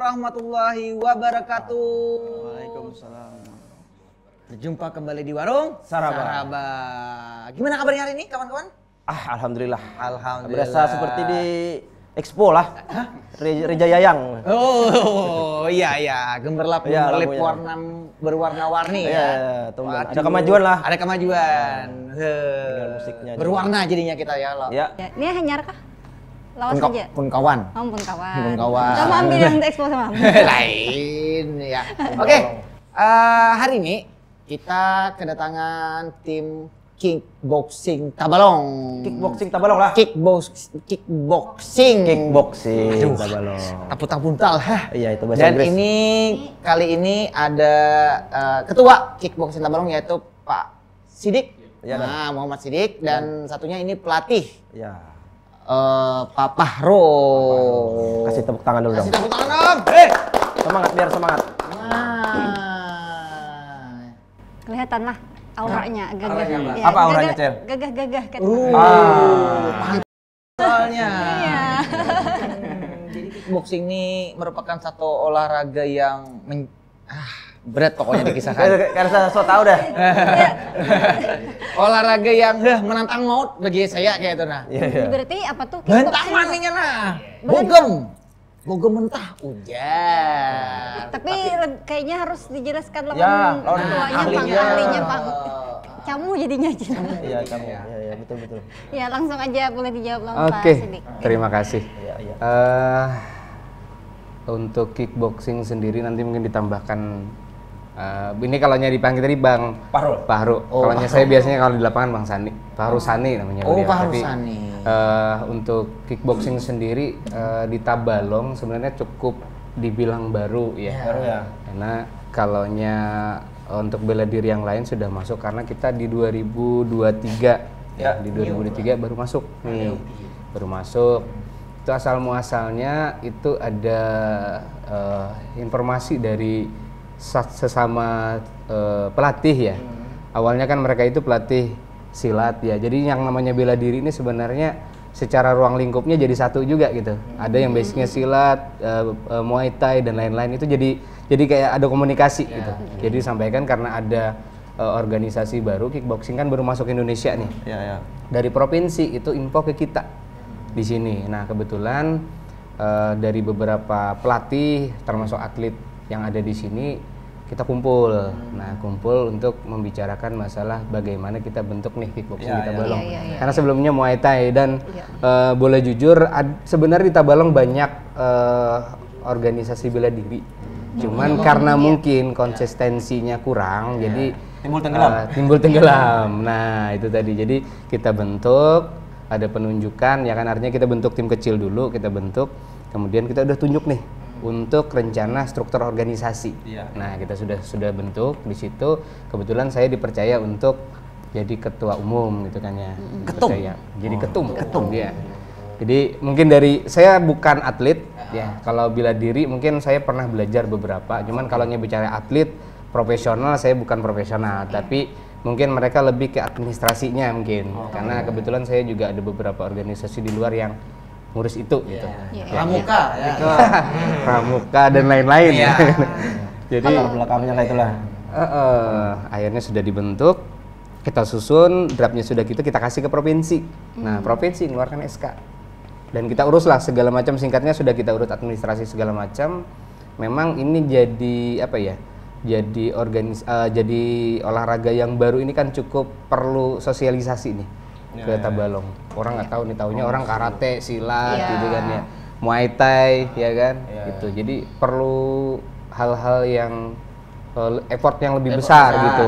warahmatullahi wabarakatuh. Waalaikumsalam. Berjumpa kembali di Warung Saraba. Gimana kabarnya hari ini kawan-kawan? Alhamdulillah. Alhamdulillah. Berasa seperti di Expo lah. Reja Yayang. Oh iya, gemerlap Iya, gemerlip lagunya. berwarna-warni Iya, ya. ada kemajuan lah. Ada kemajuan. Dengan musiknya juga. Berwarna jadinya kita ya loh. Ya. Ya, ini hanyar kah? Lawas aja. Pun kawan. Oh, pun kawan. Pun kawan. Kamu ambil yang Expo sama. Lain ya. Oke. Hari ini kita kedatangan tim kickboxing Tabalong. Kickboxing Tabalong lah. Kickboxing. Kickboxing Aduh, Tabalong. Taput-tapuntal. Iya, itu bahasa Dan Inggris. kali ini ada ketua kickboxing Tabalong yaitu Pak Sidik. Ya, nah, Muhammad Sidik dan satunya ini pelatih Ya. Pak Pahro. Kasih tepuk tangan dulu dong. Kasih tepuk tangan dong. Semangat biar semangat. Nah. Kelihatan lah auranya gagah. Auranya apa? Ya, Apa auranya, Cel? Gagah-gagah kan. Soalnya. Iya. Jadi kickboxing ini merupakan satu olahraga yang berat pokoknya dikisahkan. Karena so tau dah. Olahraga yang menantang maut bagi saya kayak itu nah. Iya. Berarti apa tuh? Mentah kickboxing? maninya nah. Bogem mentah hujan. Tapi kayaknya harus dijelaskan lawan Ya, lawan ahlinya Pak. Kamu jadinya aja. Iya, kamu. Iya, betul. Ya, langsung aja boleh dijawab lawan Pak Oke, Sidik. terima kasih. Iya. Untuk kickboxing sendiri nanti mungkin ditambahkan ini kalau dipanggil tadi Bang Pahru. Kalau saya biasanya kalau di lapangan Bang Sani. Pahru Sani namanya Oh, beliau. Pahru Tapi, Sani. untuk kickboxing sendiri di Tabalong sebenarnya cukup dibilang baru ya. Baru ya. Karena kalaunya untuk bela diri yang lain sudah masuk karena kita di 2023 Ya. di 2023 baru masuk nih. Baru masuk. Itu asal muasalnya itu ada informasi dari sesama pelatih ya. Awalnya kan mereka itu pelatih silat ya. Jadi yang namanya bela diri ini sebenarnya secara ruang lingkupnya jadi satu juga gitu. Ada yang basicnya silat, Muay Thai dan lain-lain itu jadi kayak ada komunikasi gitu. Jadi disampaikan karena ada organisasi baru kickboxing kan baru masuk Indonesia nih. Iya. Dari provinsi itu info ke kita di sini. Nah kebetulan dari beberapa pelatih termasuk atlet yang ada di sini kita kumpul. Nah kumpul untuk membicarakan masalah bagaimana kita bentuk nih kickboxing di Tabalong. Karena sebelumnya Muay Thai dan boleh jujur sebenarnya di Tabalong banyak organisasi bela diri. Cuman karena mungkin konsistensinya kurang, jadi timbul tenggelam. Nah itu tadi. Jadi kita bentuk, ada penunjukan, ya kan artinya kita bentuk tim kecil dulu, kita bentuk, kemudian kita udah tunjuk nih untuk rencana struktur organisasi. Nah kita sudah bentuk di situ. Kebetulan saya dipercaya untuk jadi ketua umum gitu kan ya. Ketum. Jadi ketum ya. Jadi mungkin dari saya bukan atlet ya. Kalau bela diri mungkin saya pernah belajar beberapa. Cuman kalau bicara atlet profesional saya bukan profesional, tapi mungkin mereka lebih ke administrasinya mungkin. Karena kebetulan saya juga ada beberapa organisasi di luar yang ngurus itu gitu. Pramuka ya. Pramuka dan lain-lain ya. Jadi belakangnya lah itulah. akhirnya sudah dibentuk, kita susun, draftnya sudah kita kasih ke provinsi. Nah provinsi mengeluarkan SK dan kita uruslah segala macam, singkatnya sudah kita urut administrasi segala macam. Memang ini jadi apa ya? Jadi jadi olahraga yang baru ini kan cukup perlu sosialisasi nih ke Tabalong. Orang nggak tahu nih, taunya orang karate, silat gitu kan ya, Muay Thai ya kan, gitu. Jadi perlu hal-hal yang effort yang lebih besar gitu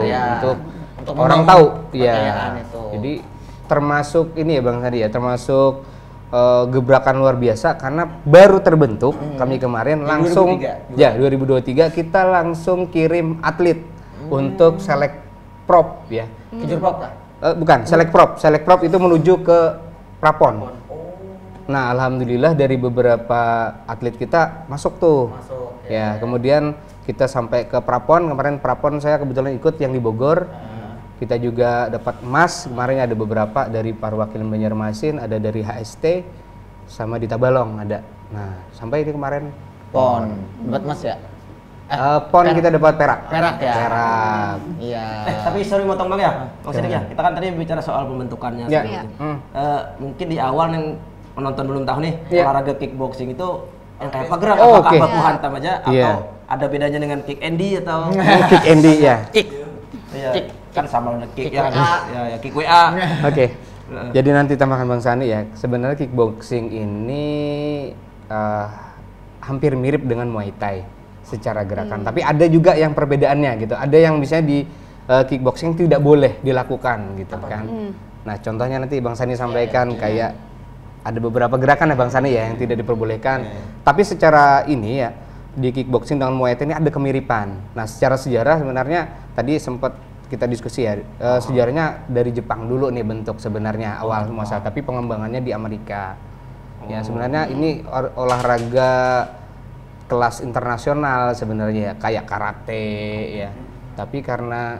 untuk orang tahu ya. Jadi termasuk ini ya Bang Hadi ya, termasuk gebrakan luar biasa karena baru terbentuk kami kemarin langsung 2023 kita langsung kirim atlet untuk selek prop ya. Kejur prop lah. Bukan, selek prop itu menuju ke prapon. Nah, alhamdulillah dari beberapa atlet kita masuk tuh. Ya, kemudian kita sampai ke prapon. Kemarin prapon saya kebetulan ikut yang di Bogor. Kita juga dapat emas. Kemarin ada beberapa dari Perwakilan Banjarmasin, ada dari HST, sama di Tabalong ada. Nah, sampai ini kemarin Pon. Dapat emas ya? Pon kita dapat perak. Perak ya? Perak. Iya. Tapi sorry motong Bang ya. Bang Sidik ya. Kita kan tadi bicara soal pembentukannya. Ya. Iya. Mungkin di awal yang penonton belum tahu nih, Iya. olahraga kickboxing itu yang kayak apa gerak? Oh, Apakah oke. baku hantam aja Iya. atau ada bedanya dengan kick Andy atau Kick Andy ya. Iya, kan sama kick ya, WA. ya kick WA. Oke. Jadi nanti tambahkan Bang Sani ya. Sebenarnya kickboxing ini hampir mirip dengan Muay Thai secara gerakan. Tapi ada juga yang perbedaannya gitu. Ada yang misalnya di kickboxing tidak boleh dilakukan gitu kan. Nah, contohnya nanti Bang Sani sampaikan kayak ada beberapa gerakan ya Bang Sani ya yang tidak diperbolehkan. Tapi secara ini ya di kickboxing dengan Muay Thai ini ada kemiripan. Nah, secara sejarah sebenarnya tadi sempat kita diskusi ya, sejarahnya dari Jepang dulu nih bentuk sebenarnya awal muasal, tapi pengembangannya di Amerika. Ya sebenarnya ini olahraga kelas internasional sebenarnya kayak karate ya. Tapi karena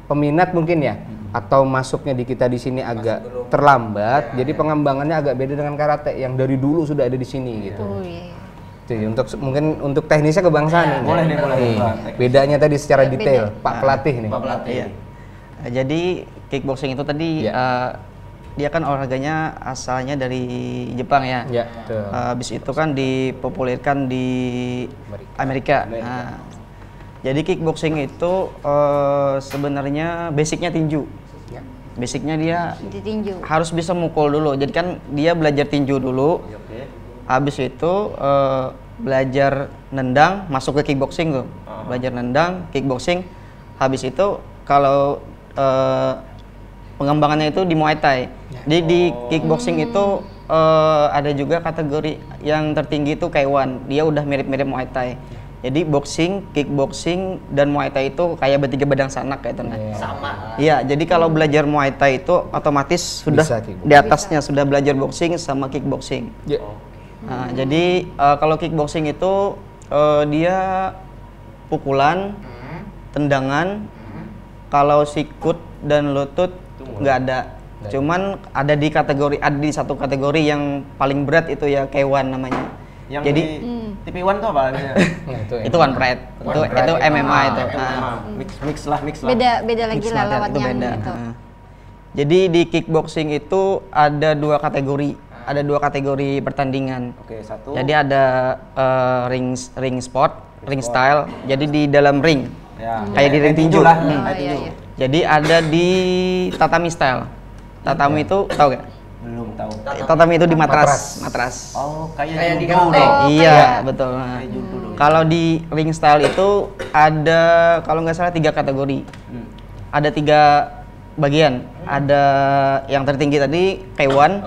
peminat mungkin ya atau masuknya di kita di sini agak terlambat, jadi pengembangannya agak beda dengan karate yang dari dulu sudah ada di sini gitu. Oh iya. Jadi mungkin untuk teknisnya kebangsaan Boleh deh, boleh. bedanya tadi secara Beda. detail Pak Pelatih nih. Pak Pelatih. Iya. Jadi kickboxing itu tadi dia kan olahraganya asalnya dari Jepang ya. Ya, betul. Habis itu kan dipopulerkan di Amerika. Nah, jadi kickboxing itu sebenarnya basicnya tinju. Basicnya dia Ditinju. harus bisa mukul dulu. Jadi kan dia belajar tinju dulu. Habis itu belajar nendang, masuk ke kickboxing tuh. Belajar nendang, kickboxing. Habis itu kalau pengembangannya itu di Muay Thai. Jadi di kickboxing itu ada juga kategori yang tertinggi itu K1. Dia udah mirip-mirip Muay Thai. Jadi boxing, kickboxing, dan Muay Thai itu kayak bertiga badang sanak kayak itu. Sama. Iya, jadi kalau belajar Muay Thai itu otomatis sudah Bisa kickboxing. di atasnya sudah belajar boxing sama kickboxing. Ya. Nah, jadi kalau kickboxing itu dia pukulan, tendangan, kalau sikut dan lutut nggak ada. Cuman ada di satu kategori yang paling berat itu ya K1 namanya. Yang Jadi di TV1 tuh apa namanya? Nah, itu one pride, itu MMA itu. Nah. Mix lah. Beda lagi Mixed lah martial lawan itu yang beda. itu. Nah. Jadi di kickboxing itu ada dua kategori pertandingan. Oke, satu. Jadi ada ring sport, ring style. Jadi di dalam ring, Ya. kayak di ring tinju. lah. Oh, Kayak iya, tinju. iya. Jadi ada di tatami style. Tatami itu tahu gak? Belum tahu. Tatami itu di matras. Oh, Kayak di judo karate. dong. Iya, betul. Nah, Kayak judo dong. kalau di ring style itu ada kalau nggak salah 3 kategori. Ada 3 bagian. Ada yang tertinggi tadi K1.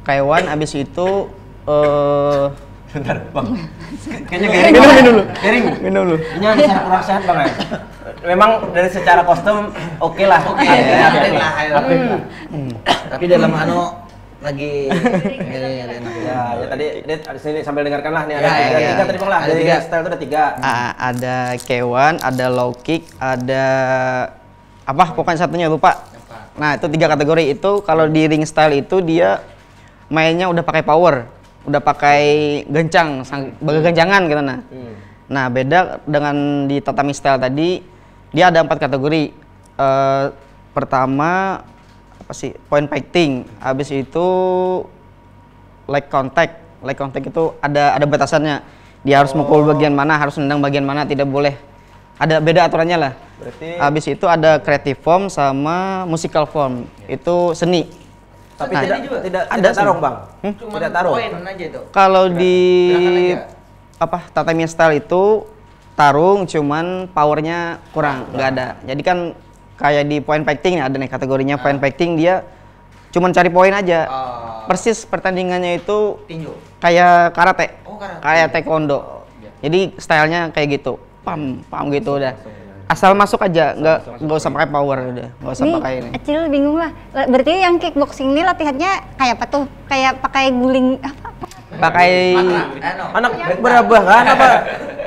K1 abis itu Bentar, Bang. Kayaknya garing. minum dulu. Ini ada kurang sehat, Bang ya. Memang dari secara kostum oke lah. Atlet lah. Tapi dalam lagi Ya, tadi sini sambil dengarkan lah nih ada Ya, ya. 3 tadi Bang lah. Ada Dari 3. style itu ada 3. Ada K1, ada low kick, ada apa pokoknya satunya lupa. Nah, itu 3 kategori itu. Kalau di ring style itu dia mainnya udah pakai power, udah pakai gencang, bergencangan gitu nah. Nah, beda dengan di tatami style tadi, dia ada 4 kategori. Pertama apa sih? Point fighting. Habis itu leg contact. Leg contact itu ada batasannya. Dia harus mukul bagian mana, harus nendang bagian mana, tidak boleh. Ada beda aturannya lah. Berarti Habis itu ada creative form sama musical form. Itu seni. tapi Nah, tidak ada tarung, Bang. Cuma Tidak tarung. poin aja itu. Kalau di Gerakan aja. apa tatami style itu tarung, cuman powernya kurang, nggak ada. Jadi kan kayak di point fighting ada nih kategorinya point fighting, dia cuman cari poin aja. Persis pertandingannya itu Tinju. kayak karate, Oh, karate. kayak taekwondo. Jadi stylenya kayak gitu, pam gitu udah. Asal masuk aja, nggak usah pakai power udah, nggak usah pakai ini. Acil bingung lah. Berarti yang kickboxing ini latihannya kayak apa tuh? Kayak pakai guling apa? Pakai Anak berabah kan apa?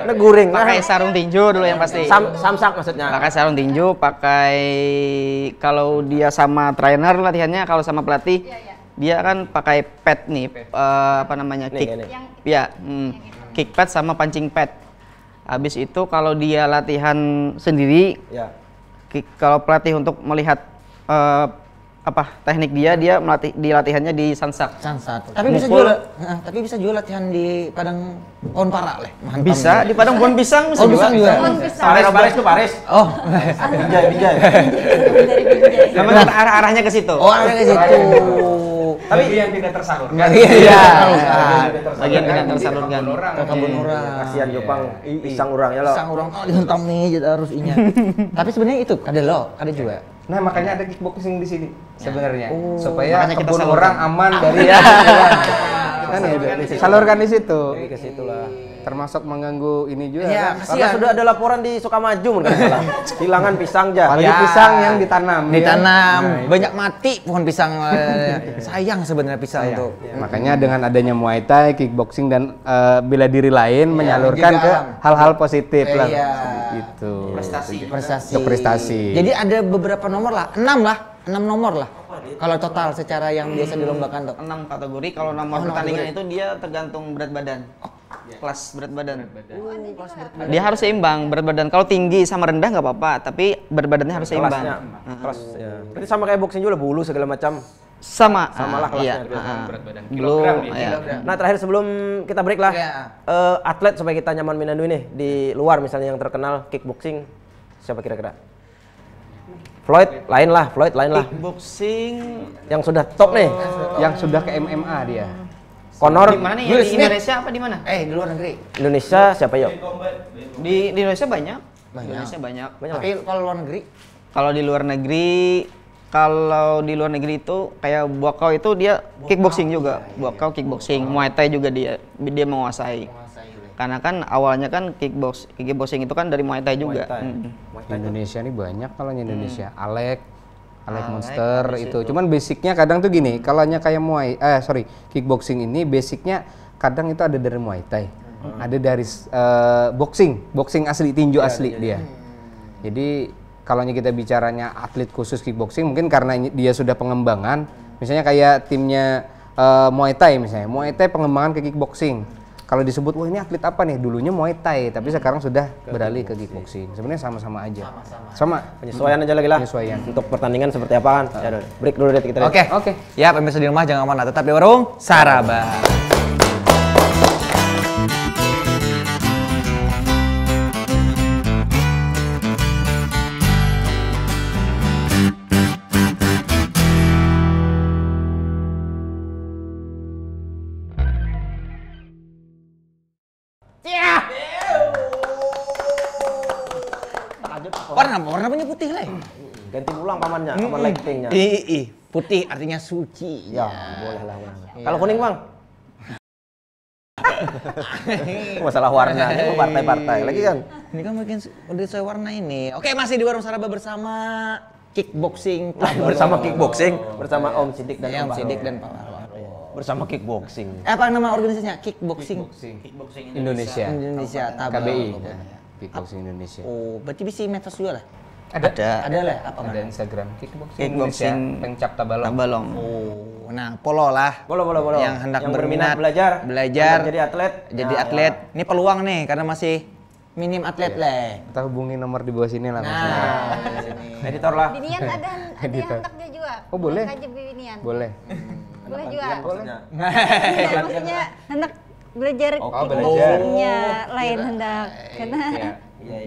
Anak guring. pakai sarung tinju dulu yang pasti. Samsak maksudnya. Pakai sarung tinju, pakai kalau dia sama trainer latihannya, kalau sama pelatih dia kan pakai pad nih, apa namanya Nih, kick. ini. Ya, kick pad sama punching pad. Habis itu kalau dia latihan sendiri, Ya. kalau pelatih untuk melihat teknik dia melatih di latihannya di Sansak. Sansat. Tapi bisa juga latihan di padang pohon para leh. Mantap. Bisa di padang pohon pisang bisa Oh, pisang juga. Paris itu Paris. Oh. Bijay. Dari Binjai. Memang kita arahnya ke situ. Oh, ada ke situ. Tapi yang tidak tersalurkan. Iya. Bagian tidak tersalurkan. Ke kebun orang. Kasihan Jepang pisang orang ya lo. Pisang orang kalau dihentam nih jadi harus inya. Tapi sebenarnya itu ada lo, ada juga. Nah, makanya ada kickboxing di sini sebenarnya Oh, supaya makanya kita kebun salurkan. orang aman dari kan ya, salurkan di situ. Ke situ lah. Termasuk mengganggu ini juga Iya, kan. Karena sudah ada laporan di Sukamaju mungkin salah. Hilangan pisang aja. Apalagi pisang yang ditanam. ya. Ditanam, Nah, itu. banyak mati pohon pisang. Sayang sebenarnya pisang tuh. Makanya dengan adanya Muay Thai, kickboxing dan bela diri lain menyalurkan juga ke alam. hal-hal positif lah. Iya. Gitu. Prestasi. Ke prestasi. Jadi ada beberapa nomor lah, 6 nomor lah. Kalau total secara yang biasa dilombakan tuh. 6 kategori. Kalau nomor pertandingan itu dia tergantung berat badan. Kelas berat badan. Dia harus seimbang berat badan. Kalau tinggi sama rendah nggak apa-apa, tapi berat badannya harus seimbang. Kelasnya. Kelas ya. Berarti sama kayak boxing juga bulu segala macam. Sama. Samalah kelasnya. Iya. Berat badan. Belum. Kilogram Iya. Nah, terakhir sebelum kita break lah. Iya. Atlet supaya kita nyaman minandu ini di luar misalnya yang terkenal kickboxing siapa kira-kira? Floyd lain lah. Kickboxing. Yang sudah top nih. Yang sudah ke MMA dia. Conor Di mana nih? Will Di Smith. Indonesia apa di mana? Di luar negeri. Indonesia siapa yuk? Di Indonesia banyak. Di Indonesia banyak. Tapi kalau luar negeri, Kalau di luar negeri itu kayak Buakaw itu dia kickboxing juga. Buakaw kickboxing, Muay Thai juga dia menguasai. Karena kan awalnya kan kickboxing itu kan dari Muay Thai juga. Thai. Di Indonesia nih banyak kalau di Indonesia. Alek Monster itu. Cuman basicnya kadang tuh gini, kalau hanya kayak kickboxing ini basicnya kadang itu ada dari Muay Thai. Ada dari boxing asli, tinju asli dia. Jadi kalau kita bicaranya atlet khusus kickboxing mungkin karena dia sudah pengembangan, misalnya kayak timnya Muay Thai misalnya. Muay Thai pengembangan ke kickboxing. Kalau disebut, wah ini atlet apa nih? Dulunya Muay Thai, tapi sekarang sudah beralih ke kickboxing. Sebenarnya sama-sama aja. Sama. Penyesuaian aja lagi lah. Penyesuaian. Untuk pertandingan seperti apa kan? Ya udah, break dulu deh kita. Oke. Oke. Ya, pemirsa di rumah jangan kemana, tetap di warung Saraba. Warnanya putih lah. Ganti ulang pamannya, paman lightingnya. Putih artinya suci. Ya, boleh lah. Kalau kuning bang? Masalah warna, ini partai-partai lagi kan? Ini kan mungkin udah sesuai warna ini. Oke, masih di warung Saraba bersama kickboxing. Bersama kickboxing, bersama Om Sidik dan Om Om Sidik Bahro. dan Pak Warno. Bersama kickboxing. Apa nama organisasinya? Kickboxing Indonesia. Indonesia Tabel. KBI. Kickboxing Indonesia. Oh, berarti bisa medsos juga lah. Ada. Ada lah apa? Ada Instagram Kickboxing Kickboxing Indonesia, Pengcap Tabalong. Tabalong. Oh, nah polo lah. Boleh. Yang hendak berminat belajar, hendak jadi atlet. jadi Nah, atlet. Ini peluang nih karena masih minim atlet lah. Kita hubungi nomor di bawah sini lah. Nah, Editor lah. Binian ada yang hendak dia juga. Oh, boleh. Aja Binian. Boleh. Boleh juga. Boleh. Iya, maksudnya hendak belajar Oh, belajar. kickboxingnya lain hendak karena Iya.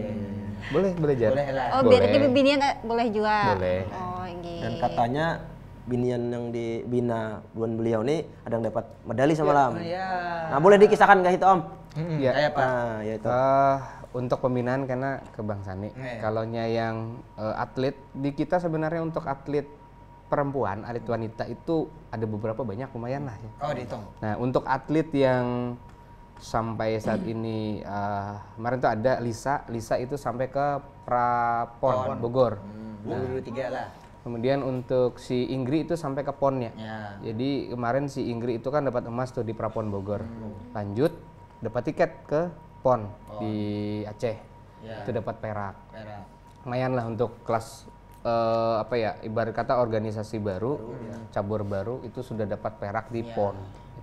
Boleh belajar. Boleh lah. oh biar di Binian boleh juga. Boleh. Oh, gitu. Dan katanya binian yang dibina buan beliau nih ada yang dapat medali semalam. Iya. Nah, boleh dikisahkan nggak itu Om? Ya. Kayak apa? Nah, ya itu. Untuk pembinaan karena kebangsaan nih. Kalaunya yang atlet di kita sebenarnya untuk atlet perempuan, atlet wanita itu ada beberapa banyak lumayan lah ya. Oh, dihitung. Nah, untuk atlet yang sampai saat ini kemarin tuh ada Lisa itu sampai ke Prapon Bogor. Dulu 3 lah. Kemudian untuk si Inggri itu sampai ke ponnya. Ya. Jadi kemarin si Inggri itu kan dapat emas tuh di Prapon Bogor. Lanjut dapat tiket ke pon di Aceh. Ya. Itu dapat perak. Merah. Lumayan lah untuk kelas ibarat kata organisasi baru, cabur baru itu sudah dapat perak di pon.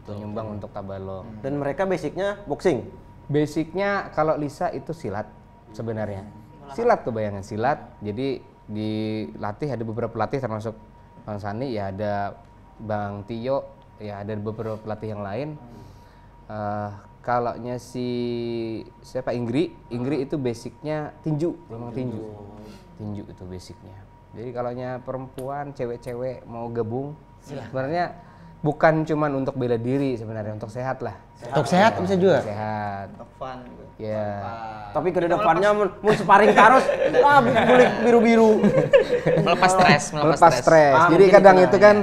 Itu nyumbang untuk Tabalong. Dan mereka basicnya boxing. Basicnya kalau Lisa itu silat sebenarnya. Silat kebayangan silat. Jadi dilatih ada beberapa pelatih termasuk Bang Sani, ya ada Bang Tio, ya ada beberapa pelatih yang lain. Kalaunya si siapa Inggri itu basicnya tinju, memang tinju. Tinju itu basicnya. Jadi kalaunya perempuan, cewek-cewek mau gabung, sebenarnya bukan cuman untuk bela diri sebenarnya, untuk sehat lah. Untuk sehat bisa juga. Sehat. Fun. Ya. Tapi ke depannya mau sparring terus, bulik biru-biru. Melepas stres, Melepas stres. Jadi mungkin kadang itu itu kan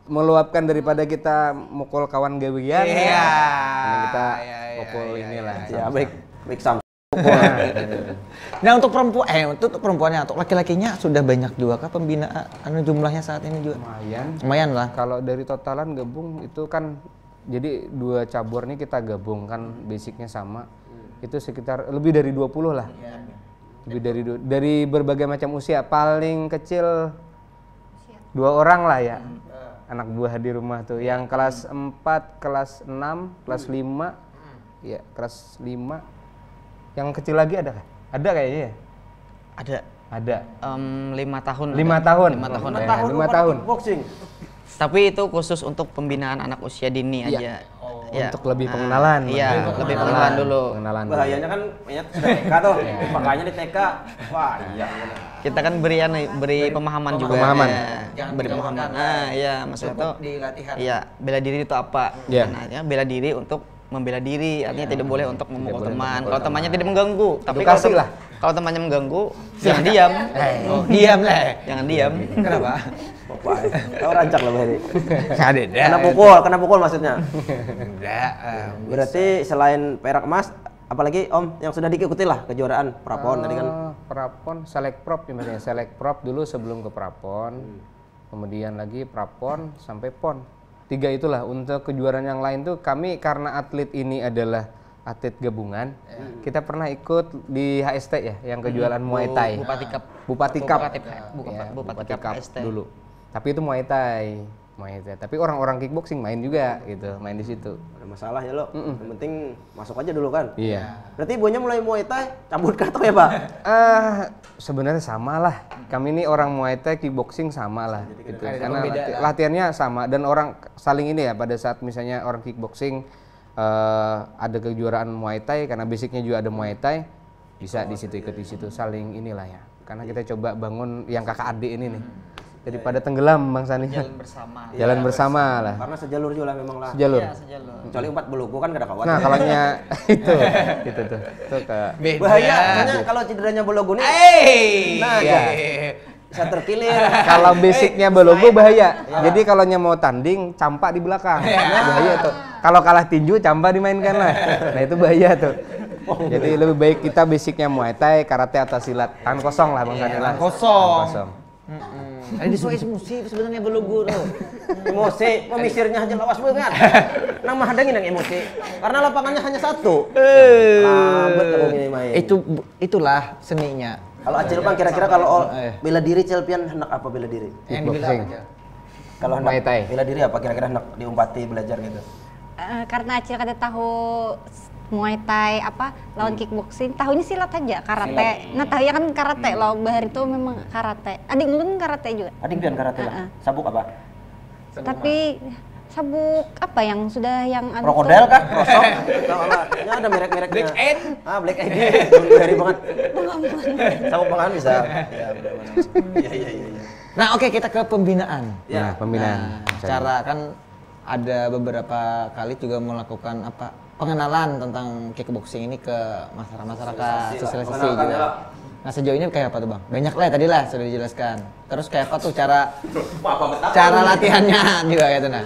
meluapkan daripada kita mukul kawan gawean. Iya. Mending kita Iya, mukul inilah. Ya baik sam. Nah untuk perempuannya, untuk laki-lakinya sudah banyak juga kah pembinaan jumlahnya saat ini juga? Lumayan lah. Kalau dari totalan gabung itu kan jadi 2 cabur nih kita gabung kan basicnya sama. Itu sekitar lebih dari 20 lah. Lebih dari berbagai macam usia, paling kecil 2 orang lah ya. Anak buah di rumah tuh yang kelas 4, kelas 6, kelas 5. Ya, kelas 5. Yang kecil lagi ada kah? Ada kayaknya ya? Ada. 5 tahun. 5 tahun. 5 tahun. 5 tahun. Boxing. Tapi itu khusus untuk pembinaan anak usia dini aja. Ya. Untuk lebih pengenalan. Iya, lebih pengenalan dulu. Pengenalan. Bahayanya kan banyak sudah TK tuh. Makanya di TK. Wah, iya. Kita kan beri pemahaman juga. Pemahaman. Ya. Beri pemahaman. Nah, iya maksudnya itu. Di latihan. Iya, bela diri itu apa? Iya. Nah, bela diri untuk membela diri, artinya tidak boleh untuk memukul boleh teman. memukul Kalau temannya tidak mengganggu, tapi Edukasi lah. kalau temannya mengganggu, jangan diam. Diam lah. Jangan diam. Kenapa? Bapak. Tahu rancak lah Bahari. Ada. Kena pukul maksudnya. Enggak. Berarti selain perak emas, apalagi Om yang sudah diikuti lah kejuaraan Prapon tadi kan. Prapon, Select Prop misalnya. Select Prop dulu sebelum ke Prapon. Kemudian lagi Prapon sampai Pon. 3 itulah. Untuk kejuaraan yang lain tuh kami karena atlet ini adalah atlet gabungan, kita pernah ikut di HST ya, yang kejuaraan Muay Thai. Bupati Cup. Bupati Cup. Bupati Cup HST. dulu. Tapi itu Muay Thai. Tapi orang-orang kickboxing main juga gitu, main di situ. Ada masalah ya lo. Yang penting masuk aja dulu kan. Iya. Berarti ibunya mulai Muay Thai, cabut kartu ya Pak? Sebenarnya sama lah. Kami ini orang Muay Thai, kickboxing sama lah. Gitu. Karena latihannya sama dan orang saling ini ya. Pada saat misalnya orang kickboxing ada kejuaraan Muay Thai, karena basicnya juga ada Muay Thai, bisa di situ ikut di situ, saling inilah ya. Karena kita coba bangun yang kakak adik ini nih. Daripada tenggelam Bang Sani. Jalan bersama lah. Karena sejalur juga lah memang lah. Sejalur. Kecuali 4 belugu kan gak ada kawan. Nah, kalaunya itu tuh. Itu ke bahaya, makanya kalau cederanya belugu nih. Nah, ya. Bisa terkilir. Kalau basicnya belogo bahaya. Jadi kalau mau tanding, campak di belakang. Bahaya tuh. Kalau kalah tinju, campak dimainkan lah. Nah, itu bahaya tuh. Jadi lebih baik kita basicnya Muay Thai, karate atau silat. Tangan kosong lah Bang Sani lah. Tangan kosong. Tangan kosong. Disuai emosi itu sebenarnya belugu tuh. Emosi, pemisirnya aja lawas banget. Nang mahadangin yang emosi. Karena lapangannya hanya 1. Lambat kalau gini main. Itulah seninya. Kalau Acil Bang kira-kira kalau bela diri Celpian hendak apa bela diri? Yang dibilang aja. Kalau hendak Muay Thai. bela diri apa kira-kira hendak diumpati belajar gitu? Karena Acil kada tahu Muay Thai lawan kickboxing, tahunya silat aja, karate. Nah, tahunya kan karate, lo Bahar itu memang karate. Adik lu kan karate juga. Adik pian karate lah. Sabuk apa? Tapi sabuk apa yang sudah yang Krokodil kah? Krosok? Ya ada merek-mereknya. Black Ed. Black Ed. Dari banget. Sabuk pangan bisa. Ya, benar-benar. Iya. Nah, oke, kita ke pembinaan. Ya, pembinaan. Cara kan ada beberapa kali juga melakukan pengenalan tentang kickboxing ini ke masyarakat, sosialisasi juga. Nah, sejauh ini kayak apa tuh Bang? Banyak lah tadi lah sudah dijelaskan. Terus kayak apa tuh cara latihannya juga gitu nah.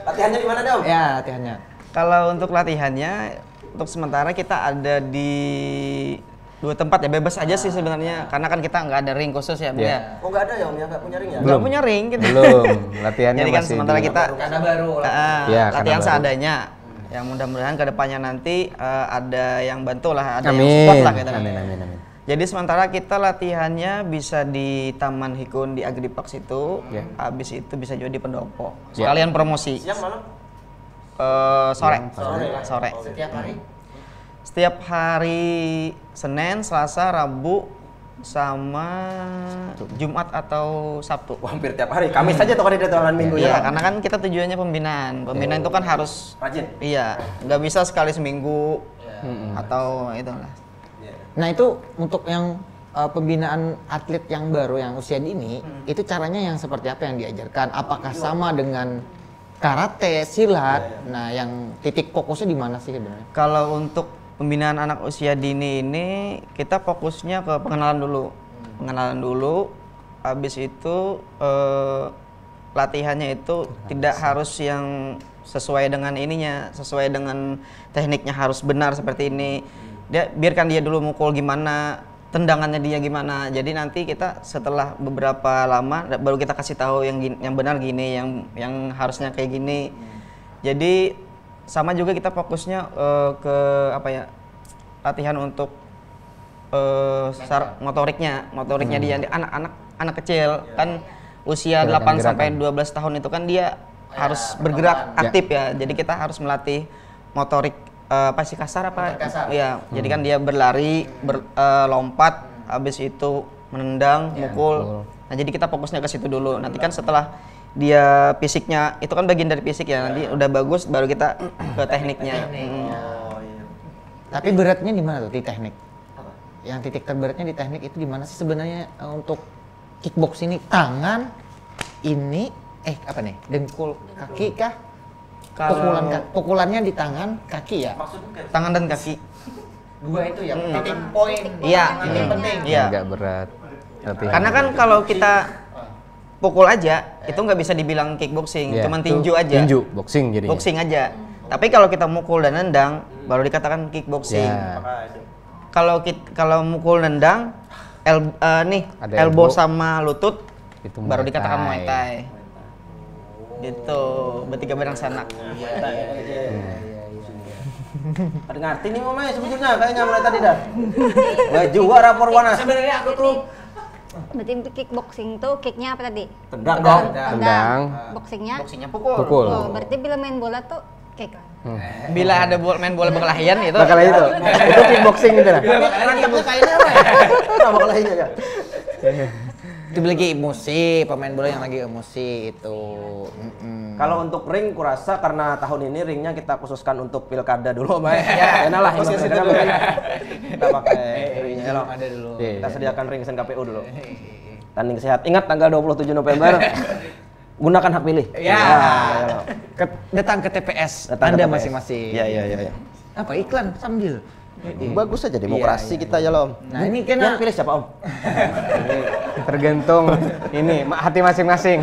Latihannya di mana Dom? Ya, latihannya. Kalau untuk latihannya, untuk sementara kita ada di 2 tempat ya, bebas aja sih sebenarnya. Karena kan kita nggak ada ring khusus ya, Bang ya. Oh nggak ada ya Om ya, nggak punya ring ya? Nggak punya ring kita. Belum. Latihannya Jadi kan masih sementara di- kita Karena baru. Ya, latihan karena baru. seadanya. Yang mudah-mudahan kedepannya nanti ada yang bantu lah, ada Amin. yang support lah gitu. Amin. Jadi sementara kita latihannya bisa di Taman Hikun di Agripark situ, Ya. habis itu bisa juga di Pendopo. Ya. Sekalian promosi. Siang malam? Sore. Sore. Sore. Setiap hari. Setiap hari Senin, Selasa, Rabu, sama Jumat atau Sabtu. Wah, hampir tiap hari. Kamis saja tuh kandidat orang minggu Iya, ya. karena kan kita tujuannya pembinaan. Pembinaan itu kan harus Rajin. Iya, nggak bisa sekali seminggu atau itulah. Nah itu untuk yang pembinaan atlet yang baru yang usia dini, itu caranya yang seperti apa yang diajarkan? Apakah sama dengan karate, silat? Nah yang titik fokusnya di mana sih sebenarnya? Kalau untuk pembinaan anak usia dini ini kita fokusnya ke pengenalan dulu. Pengenalan dulu, habis itu latihannya itu tidak harus yang sesuai dengan ininya, sesuai dengan tekniknya harus benar seperti ini. Biarkan dia dulu mukul gimana, tendangannya dia gimana. Jadi nanti kita setelah beberapa lama baru kita kasih tahu yang benar gini, yang harusnya kayak gini. Jadi sama juga kita fokusnya ke apa ya, latihan untuk motoriknya dia anak kecil kan usia 8 sampai 12 tahun itu kan dia harus bergerak aktif ya. Jadi kita harus melatih motorik apa sih kasar apa? Iya, jadi kan dia berlari, lompat, habis itu menendang, mukul. Nah, jadi kita fokusnya ke situ dulu. Nanti kan setelah dia fisiknya itu kan bagian dari fisik ya, nanti udah bagus baru kita ke tekniknya. Tapi beratnya di mana tuh di teknik? Yang titik terberatnya di teknik itu di mana sih sebenarnya untuk kickbox ini? Tangan ini apa nih? Dengkul kaki kah? Pukulannya di tangan, kaki ya? Tangan dan kaki. Dua itu ya, titik poin. Iya, ini penting. Iya. Agak berat. Karena kan kalau kita pukul aja itu nggak bisa dibilang kickboxing, cuman tinju aja. Tinju, boxing jadi. Boxing aja. Tapi kalau kita mukul dan nendang baru dikatakan kickboxing. Kalau mukul nendang elbow sama lutut itu baru dikatakan Muay Thai. Gitu, bertiga bareng sanak. Ada ngerti nih Mama sebetulnya kayaknya mulai tadi dah. Wah juga rapor warna. Sebenarnya aku tuh Berarti untuk kickboxing tuh kicknya apa tadi? Tendang. Boxingnya Pukul. Oh, berarti bila main bola tuh kick. Bila ada main bola berkelahian itu. Bakal itu. Itu kickboxing gitu lah. Rancangnya kayaknya apa ya? Nama kelahinya ya. Itu lagi emosi, pemain bola yang lagi emosi itu. Kalau untuk ring kurasa karena tahun ini ringnya kita khususkan untuk pilkada dulu, Mbak. Ya, enak lah khusus itu dulu. Kita pakai ringnya loh. Ada dulu. Kita sediakan ring SNKPU dulu. Tanding sehat. Ingat tanggal 27 November. Gunakan hak pilih. Ya. Datang ke TPS Anda masing-masing. Iya. Apa iklan sambil? Bagus aja demokrasi kita ya, Om. Nah, ini kan yang pilih siapa, Om? Tergantung ini hati masing-masing.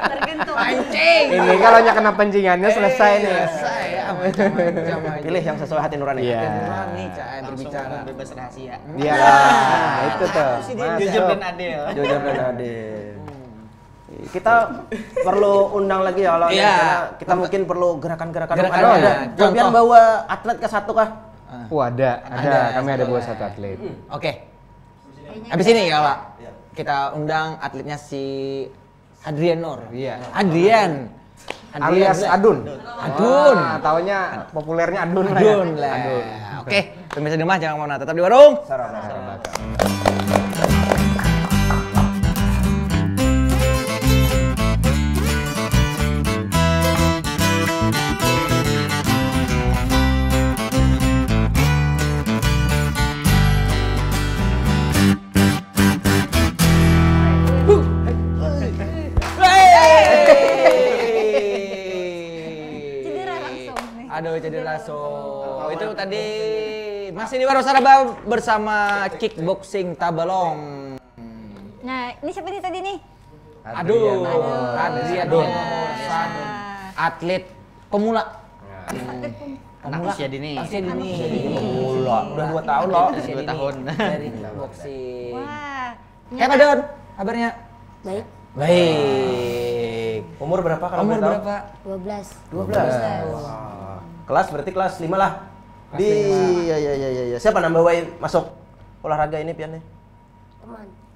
Tergantung. Pancing. Ini kalau kena pancingannya selesai nih. Selesai ya. Macam-macam aja. Pilih yang sesuai hati nurani. Iya. Nurani, Cak, berbicara. Bebas rahasia. Iya, itu tuh. Jujur dan adil. Jujur dan adil. Kita perlu undang lagi ya kalau karena kita mungkin perlu gerakan-gerakan apa ada. Champion bawa atlet ke satu kah? Ada. Kami ada buat satu atlet. Oke. Habis ini kalau kita undang atletnya si Adrian Nur. Iya. Adrian. Alias Adun. Adun. Taunya populernya Adun lah. Adun lah. Oke, pemirsa di rumah jangan kemana, tetap di warung. Cedera langsung. Aduh, jadi langsung. Itu tadi masih di Warung Saraba bersama Kickboxing Tabalong. Nah, ini siapa nih tadi nih? Aduh, Adrian Nur, atlet pemula. Anak usia dini. Usia dini. Udah 2 tahun loh. 2 tahun. Dari kickboxing. Wah. Kayak Don, kabarnya? Baik, Baik. Umur berapa kalau Umur boleh tahu? berapa? 12. 12. Wah. Kelas berarti kelas 5 lah. Iya. Siapa nambahin masuk olahraga ini piannya?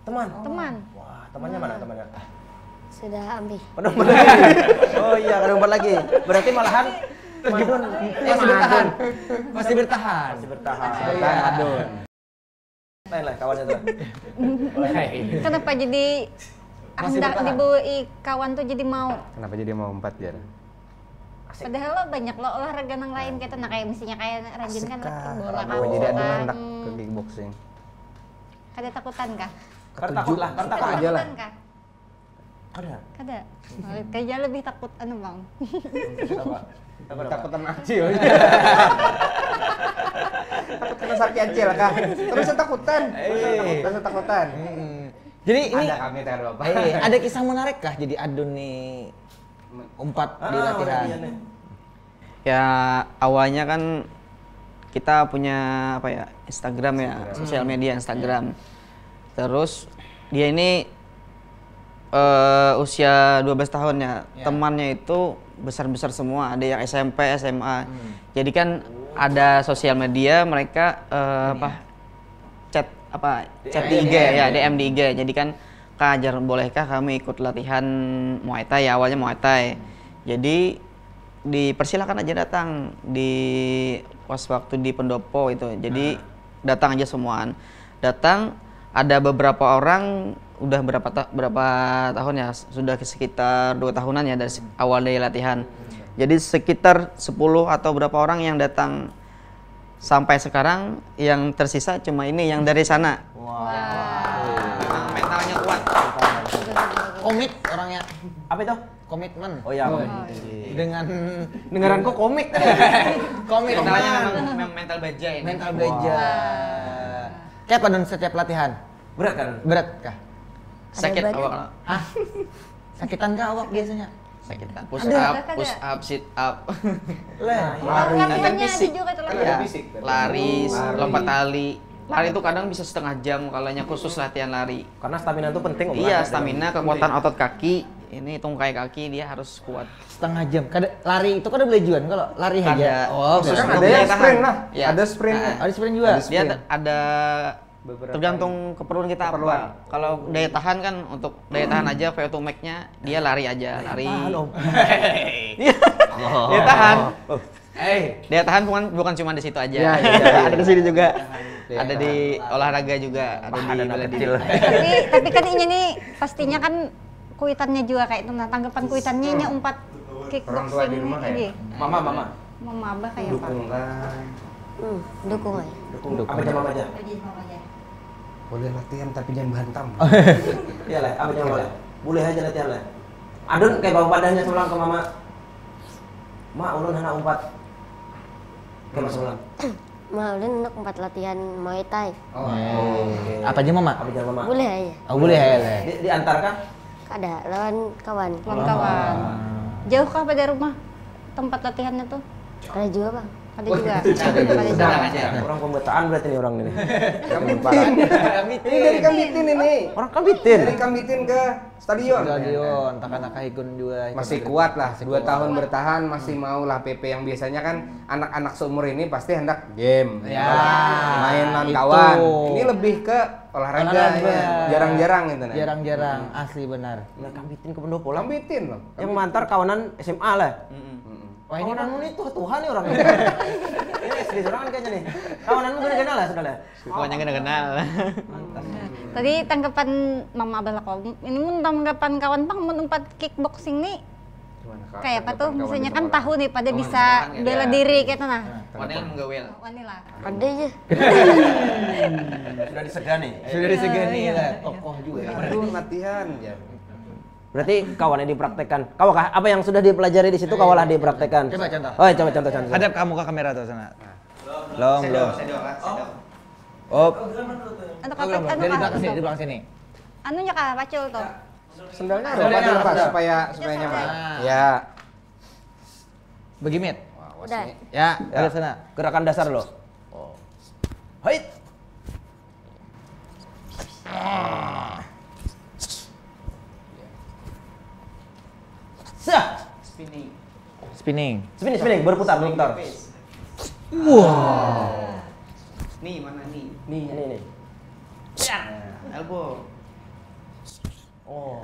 Teman, Teman. Wah, temannya mana temannya? sudah ambil. Udah 4 lagi. Oh iya, ada 4 lagi. Berarti malahan Madun. Masih bertahan. Masih bertahan. Masih bertahan. Bertahan Adun. Lain lah kawannya tuh. Kenapa jadi hendak dibui kawan tuh jadi mau? Kenapa jadi mau 4 Jar? Padahal lo banyak lo olahraga yang lain kayak nah kayak misalnya kayak rajin kan bola Kenapa jadi Adun kan. hendak ke kickboxing? Ada takutan kah? Takut lah, takut aja lah. Takutan kah? Ada. Ada. Kayaknya lebih takut Bang. Takut kena acil. Takut kena sakit acil kah? Terus takutan. Terus takutan. Jadi ini Ada kami taruh apa? ada kisah menarik kah jadi Adun nih umpat di latihan? Ya awalnya kan kita punya apa ya Instagram ya, sosial media Instagram. Terus dia ini usia 12 tahun ya. Temannya itu besar-besar semua, ada yang SMP, SMA. Jadi kan ada sosial media mereka chat di IG ya, DM di IG. Jadi kan Kak Ajar, bolehkah kami ikut latihan Muay Thai ya, awalnya Muay Thai. Jadi dipersilakan aja datang di pas waktu di pendopo itu. Jadi datang aja semuaan. Datang ada beberapa orang udah berapa tahun ya, sudah sekitar 2 tahunan ya dari awal dari latihan. Jadi sekitar 10 atau berapa orang yang datang. Sampai sekarang yang tersisa cuma ini yang dari sana. Memang mentalnya kuat. Komit orangnya. Apa itu? Komitmen. Oh iya. Dengan Dengaran kok komik. komit Mentalnya memang mental baja ini. mental beja. Kayak apa Don setiap latihan? Berat kan? Berat kah? Sakit Ada awak. Hah? Sakitan kah awak biasanya? Sakitan. Push Ada. up, push up, sit up. Latihannya ada juga tuh Ya, latihan. lari, lompat tali. Lari itu kadang bisa setengah jam kalau khusus latihan lari. Karena stamina itu penting. Iya, stamina, kekuatan otot kaki. Ini tungkai kaki dia harus kuat. Setengah jam. Lari itu kan ada belajuan kalau lari aja. Ada. Oh, Khusus benar. Kan ada daya yang tahan. sprint lah. Ya. Ada sprintnya. Ada sprint juga. Dia ada Beberapa tergantung keperluan kita apa. Kalau daya tahan kan untuk daya tahan aja VO2 max-nya dia lari aja, lari. Daya tahan. Daya tahan bukan cuma di situ aja. Iya. Ada di sini juga. Ada di olahraga juga, ada di bela diri. Tapi kan ini nih pastinya kan kuitannya juga kayak itu. Nah, tanggapan kuitannya ini umpat Orang tua di kickboxing rumah ini. kayak? Mama. Mama abah kayak apa? dukung lah. Dukung aja. Dukung. Apa aja mama aja? Boleh latihan tapi jangan bantam. Iya lah, apa aja mama lah. Boleh aja latihan lah. Adun kayak bawa padahnya sebelah ke mama. Ma, ulun anak umpat. Kayak mas sebelah. Mau nak empat latihan Muay Thai. Apa aja mama? Apa aja mama? Boleh aja. Oh, boleh ya. Diantarkan? Ada lawan kawan. Kawan. Jauh kah pada rumah tempat latihannya tuh? Ada juga bang. Ada juga. Tenang aja. Orang pembetaan berarti nih orang ini. Ini dari Kambitin ini. Orang Kambitin. Dari Kambitin ke stadion. Stadion, Takana Ikun juga. Masih kuat lah, 2 tahun bertahan masih mau lah PP yang biasanya kan anak-anak seumur ini pasti hendak game, Ya, main lawan itu. kawan. Ini lebih ke olahraga, Olahraga. ya. Jarang-jarang gitu nah. Jarang-jarang, asli benar. Nah, Kambitin ke pendopo lah. Kambitin loh. Yang mantar kawanan SMA lah. Wah, ini Kawanan ini Tuhan nih orang ini. Ini SD orang kan kayaknya nih. Kawananmu gede kenal lah sudah lah. Pokoknya gak kenal. Tadi tanggapan Mama Abah Lakom, ini mun tanggapan kawan Pang mun umpat kickboxing nih kayak apa tuh? Misalnya kan tahu nih pada bisa bela diri kayak nah. Wanel menggawel. Wanila. Ada aja. Sudah disegani. Sudah disegani lah. Tokoh juga. Aduh, latihan ya. Berarti kawannya dipraktekkan. Kawakah apa yang sudah dipelajari di situ kawalah dipraktekkan. Coba contoh. Oh, coba contoh. Hadap kamu ke kamera tuh sana. Belum. Oh, Untuk belum. apa? Dari belakang sini, di belakang sini. Anunya kah pacul tuh. Sendalnya Sendalnya apa apa? supaya nyaman. Ah. Ya. Begimit. Udah. Ya, Ya, dari sana. gerakan dasar lo. Oh. Hai. Sah. Spinning. Spinning, berputar. Nih, mana nih? Nih. Elbow. Oh.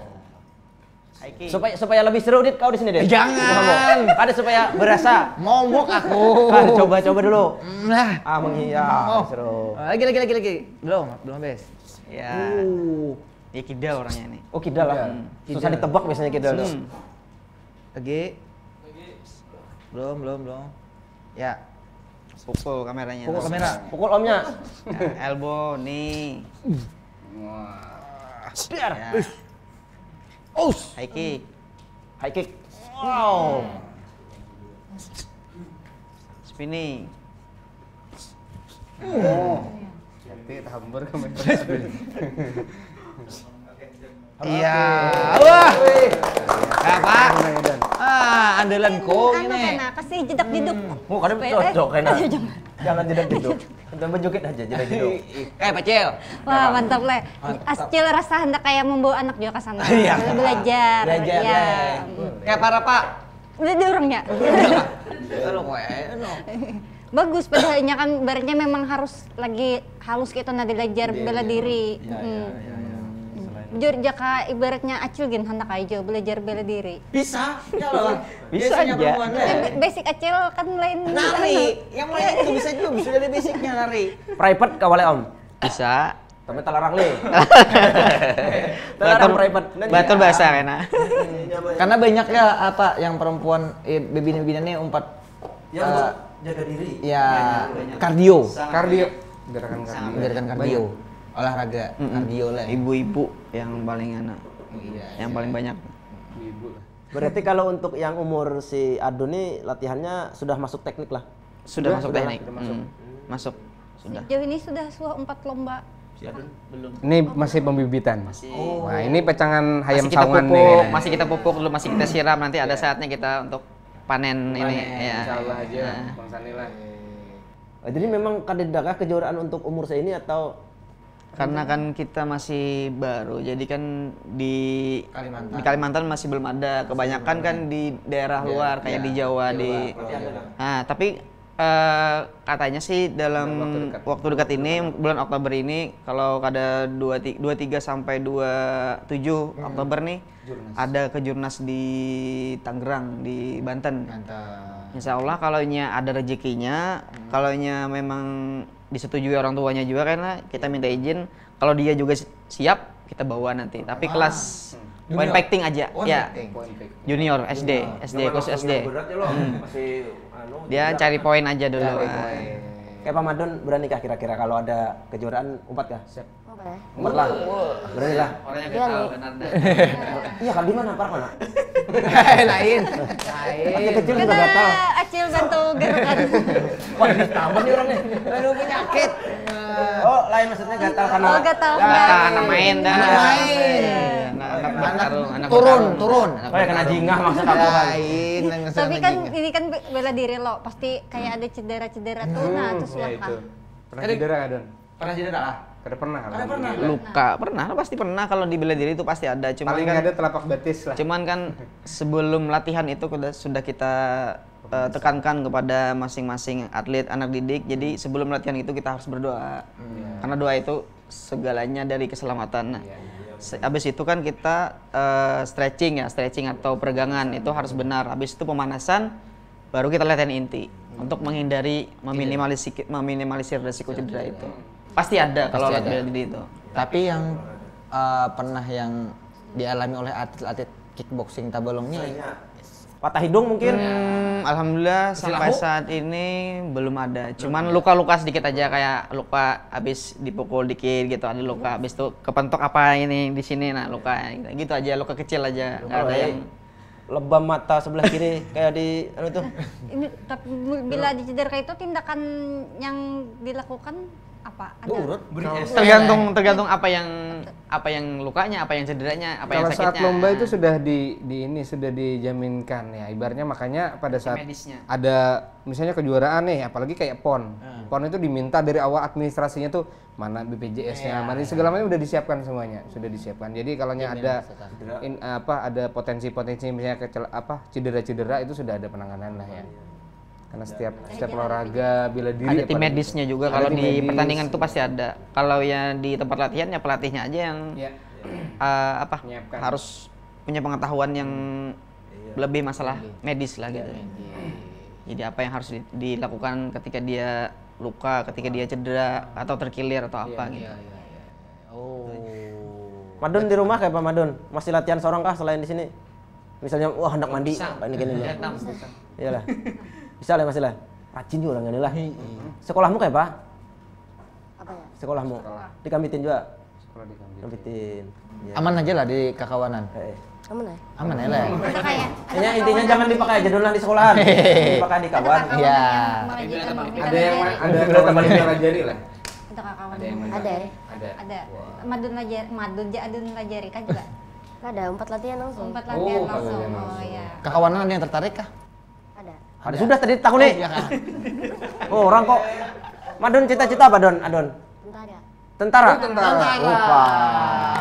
Supaya lebih seru Dit kau di sini Dit. Jangan. Ada supaya berasa. Momok aku. Coba dulu. Nah. Menghiyang seru. Lagi. Belum habis. Ya. Ya kidal orangnya nih. Oh kidal lah. Susah ditebak biasanya kidal tuh. Lagi. Belum. Ya. Pukul kameranya. Pukul kamera. Pukul omnya. Ya, elbow nih. Biar. Ya. High kick. High kick. Wow. Spinning. Nanti hambar kamera. Iya. Wah. Apa? Andalanku Anu ini. kena kasih jedak-jeduk. Oh, kadang cocok kayaknya. Jangan jeduk-jeduk. Kita menjukit aja jeduk-jeduk. Pacil. Wah, mantap le. Acil rasa hendak kayak membawa anak juga ke sana. Iya. Belajar. Belajar, Iya. Kayak para Pak. Udah di orangnya. Kalau kowe Bagus padahalnya kan baratnya memang harus lagi halus gitu nah belajar bela diri. Jujur jaka ibaratnya acil gin hendak aja belajar bela diri. bisa. Ya loh. Bisa aja. Basic acil kan lain Nari. Yang lain itu bisa juga, bisa dari basicnya nari. Private kawale om. Bisa. Tapi telarang le. Telarang private. Batur bahasa kena. Karena banyak ya apa yang perempuan bebina-bebinanya umpat Jaga diri. ya kardio. Kardio. Gerakan kardio. Gerakan kardio. Olahraga kardio lah. Ibu-ibu yang paling enak. Iya. Yang paling banyak. Berarti kalau untuk yang umur si Ado nih latihannya sudah masuk teknik lah. Sudah masuk teknik. sudah masuk. Masuk. Sudah. Sejauh ini sudah 4 lomba. Ini masih pembibitan. Wah, ini pecangan ayam Masih kita saungan pupuk, nih. masih kita pupuk dulu, masih kita siram, nanti ada saatnya kita untuk panen ini ya. Insyaallah aja, Bang Sanila. Jadi memang kadedakah kejuaraan untuk umur saya ini atau Karena kan kita masih baru, jadi kan di Kalimantan masih belum ada. Kebanyakan kan di daerah luar kayak di Jawa di. Nah, tapi katanya sih dalam waktu dekat ini bulan Oktober ini kalau ada 23 sampai 27 Oktober nih ada kejurnas di Tangerang di Banten. Insya Allah kalau ada rezekinya, kalau memang disetujui orang tuanya juga karena kita minta izin kalau dia juga siap kita bawa nanti. Tapi kelas point fighting aja ya. Junior SD khusus SD. Dia cari poin aja dulu. kayak Pak Madon berani kah kira-kira kalau ada kejuaraan umpat kah? Siap. Umpat lah. Berani lah. Orangnya Iya, tahu nih. benar dah. Iya kan di mana Pak mana? Lain. Kecil kecil juga Kita gatal. Acil bantu gerakan. Wah, ini tambah nih orang nih. Aduh penyakit. Oh, lain maksudnya gatal karena Oh, gatal. Anak main dah. Anak main. Anak bertarung, anak Turun. oh ya kena jingah maksud aku kan. Lain. Tapi kan ini kan bela diri lo, pasti kayak ada cedera-cedera tuh, nah terus Ya langkah. itu. Pernah cedera nggak Don? Pernah cedera ah? Kada pernah. luka pernah pasti pernah kalau di bela diri itu pasti ada, cuman Paling kan ada telapak betis lah. cuman kan sebelum latihan itu sudah kita tekankan kepada masing-masing atlet anak didik, jadi sebelum latihan itu kita harus berdoa karena doa itu segalanya dari keselamatan. Habis itu kan kita stretching atau peregangan itu harus benar. Habis itu pemanasan, baru kita latihan inti untuk menghindari meminimalisir resiko cedera itu. Pasti ada kalau Pasti ada. bela diri itu. Tapi yang pernah yang dialami oleh atlet-atlet kickboxing Tabalongnya Patah hidung mungkin. Alhamdulillah sampai saat ini belum ada. Cuman luka-luka sedikit aja, kayak luka habis dipukul dikit gitu, ada luka habis itu kepentok apa ini di sini, nah luka gitu aja, luka kecil aja. Nggak ada yang Lebam mata sebelah kiri kayak di anu tuh. Ini tapi bila dicedera kayak itu tindakan yang dilakukan apa? Ada. tergantung apa yang lukanya, apa yang cederanya, apa yang Kalau sakitnya. saat lomba itu sudah sudah dijaminkan ya. Ibaratnya makanya pada saat medisnya. ada misalnya kejuaraan nih, apalagi kayak PON. PON itu diminta dari awal administrasinya tuh mana BPJS-nya, mana segala macam udah disiapkan semuanya, sudah disiapkan. Jadi kalau ada ada potensi-potensi misalnya cedera-cedera itu sudah ada penanganan lah ya. Karena setiap olahraga bela diri Ada tim apalagi. medisnya juga Ada kalau tim di medis. pertandingan itu pasti ada. Kalau ya di tempat latihan ya pelatihnya aja yang Ya. apa Menyiapkan. harus punya pengetahuan yang lebih masalah medis lah gitu. Jadi apa yang harus dilakukan ketika dia luka, ketika dia cedera atau terkilir atau apa gitu. Oh. Madun di rumah kayak Pak Madun, masih latihan seorang kah selain di sini? Misalnya, wah hendak mandi, kayak ini gini. Iyalah. Bisa lah masih lah. Rajin juga orang ini lah. Sekolahmu kayak Pak? Apa ya? Sekolahmu? Di Kambitin juga? Sekolah di Kambitin. Kambitin. Ya. Aman aja lah di kakawanan. Kamu nih? Aman ya lah. Ada kayak Intinya jangan dipakai aja dulu di sekolahan. Dipakai di kawan. Iya. Ada yang teman pelajari lah. Ada kawan. Ada ya? Ada. Adun lajari kan juga. Ada 4 latihan langsung. Sempat latihan langsung. Oh ya. Kakawanan ada yang tertarik kah? Ada sudah tadi tahu nih. Iya kan? Oh, orang kok. Madun cita-cita apa Don? Adon? Tentara. Tentara. Lupa.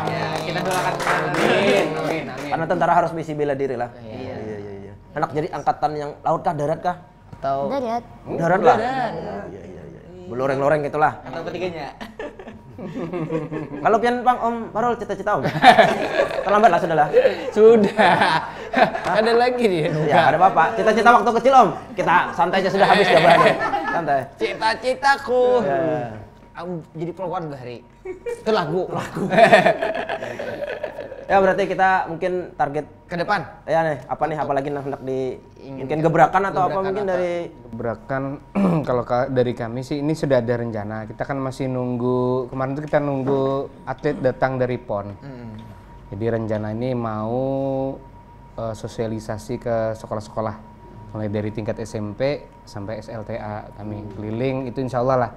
Ya, kita doakan. Amin. Karena tentara harus misi bela diri lah. Iya. Anak jadi angkatan yang laut kah, darat kah? Atau Darat. Darat lah. Iya. Beloreng-loreng gitulah. Atau ketiganya. Kalau pian Bang Om Parul cita-cita Om. Terlambat lah sudah lah. sudah. Ada lagi dia. Ya, ada apa-apa. Cita-cita waktu kecil Om. Kita santai aja sudah habis jawabannya. Santai. Cita-citaku. Ya. Aku jadi perawan Bahri. Itu lagu. Ya berarti kita mungkin target Ke depan. ya nih, apa lagi hendak di mungkin gebrakan atau apa mungkin dari Gebrakan kalau dari kami sih ini sudah ada rencana. Kita kan masih nunggu, kemarin tuh kita nunggu atlet datang dari PON. Jadi rencana ini mau sosialisasi ke sekolah-sekolah, mulai dari tingkat SMP sampai SLTA. Kami keliling itu insya Allah lah,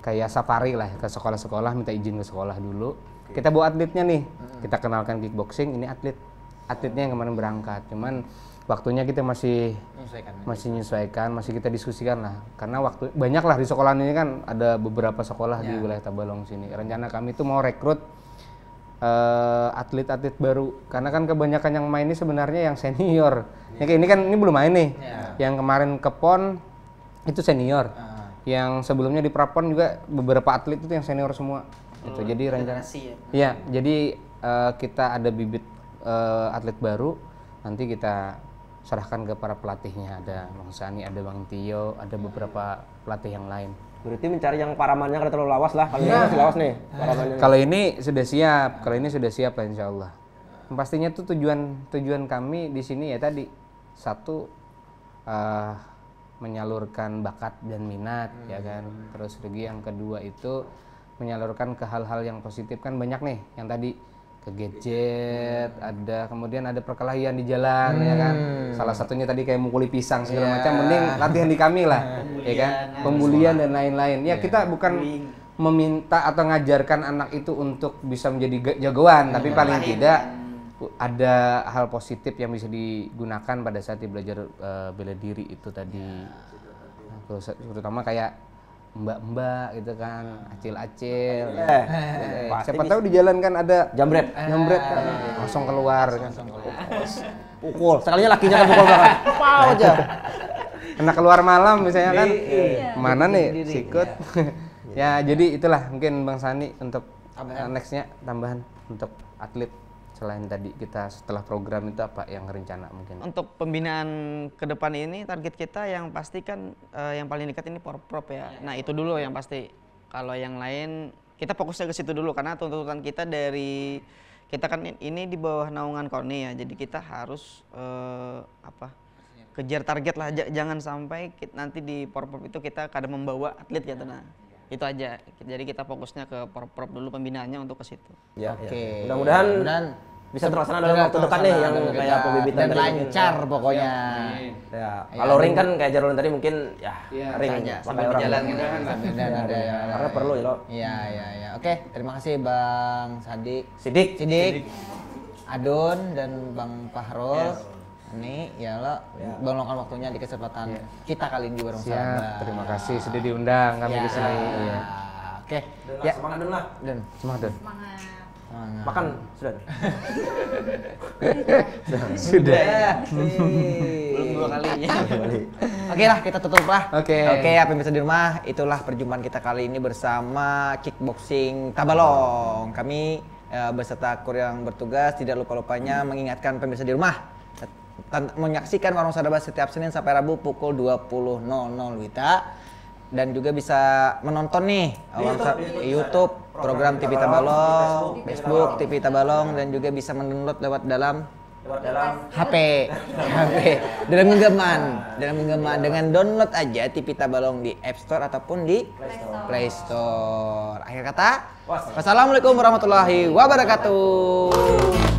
kayak safari lah ke sekolah-sekolah, minta izin ke sekolah dulu. Kita bawa atletnya nih, kita kenalkan kickboxing, ini atletnya yang kemarin berangkat. Cuman waktunya kita masih menyesuaikan, masih kita diskusikan lah. Karena waktu banyak lah di sekolah ini kan, ada beberapa sekolah di wilayah Tabalong sini. Rencana kami itu mau rekrut atlet-atlet baru, karena kan kebanyakan yang main ini sebenarnya yang senior. Ini kan ini belum main nih. Yang kemarin ke PON itu senior. Yang sebelumnya di Prapon juga beberapa atlet itu yang senior semua. Itu jadi rencana. Ya, jadi kita ada bibit atlet baru, nanti kita serahkan ke para pelatihnya. Ada Bang Sani, ada Bang Tio, ada beberapa pelatih yang lain. berarti mencari yang paramannya kada terlalu lawas lah. Kalau ini masih lawas nih paramannya. Kalau ini sudah siap lah insya Allah. Pastinya tuh tujuan kami di sini ya tadi satu menyalurkan bakat dan minat ya kan. Terus lagi yang kedua itu menyalurkan ke hal-hal yang positif, kan banyak nih yang tadi ke gadget, kemudian ada perkelahian di jalan ya kan. Salah satunya tadi kayak mukuli pisang segala macam, mending latihan di kami lah ya kan. Pembulian dan lain-lain. Ya kita bukan meminta atau ngajarkan anak itu untuk bisa menjadi jagoan, tapi paling tidak ada hal positif yang bisa digunakan pada saat dia belajar bela diri itu tadi. Terutama kayak mbak-mbak gitu kan, acil-acil. Siapa tahu di jalan kan ada jambret kan, langsung keluar kan. Pukul, sekalinya lakinya kan pukul banget. Pau aja. Kena keluar malam misalnya kan. Mana nih sikut. Ya jadi itulah mungkin Bang Sani untuk nextnya tambahan untuk atlet. Selain tadi kita setelah program itu apa yang rencana mungkin? Untuk pembinaan ke depan ini target kita yang pasti kan yang paling dekat ini porprov ya. Nah itu dulu yang pasti. Kalau yang lain kita fokusnya ke situ dulu karena tuntutan kita dari kita kan ini di bawah naungan KONI ya. Jadi kita harus kejar target lah. Jangan sampai nanti di porprov itu kita kadang membawa atlet gitu nah. Itu aja. Jadi kita fokusnya ke porprov dulu pembinaannya untuk ke situ. Ya, Oke. Mudah-mudahan bisa terlaksana dalam waktu dekat nih yang kayak pembibitan dan tadi. lancar pokoknya. Ya, kalau ring kan kayak Jarul tadi mungkin ya ring saja, pakai sambil orang. berjalan gitu. Dan ada Karena perlu ya lo. Iya. Oke, terima kasih Bang Sidik. Adon dan Bang Fahrul. Ini ya lo meluangkan waktunya di kesempatan kita kali ini bareng sahabat. Terima kasih sudah diundang kami ke sini. Iya. Oke. Ya, semangat dulu lah. Dan Semangat Don. Makan sudah. Sudah. Belum 2 kalinya. Oke lah, kita tutup lah. Oke. Oke, apa yang bisa di rumah, itulah perjumpaan kita kali ini bersama Kickboxing Tabalong. Kami beserta kru yang bertugas. Tidak lupa-lupanya mengingatkan pemirsa di rumah menyaksikan Warung Sadaba setiap Senin sampai Rabu pukul 20.00 Wita. Dan juga bisa menonton nih YouTube program TV Tabalong, Facebook TV Tabalong, dan juga bisa mendownload lewat dalam HP dalam genggaman dengan download aja TV Tabalong di App Store ataupun di Play Store. Akhir kata, wassalamualaikum warahmatullahi wabarakatuh.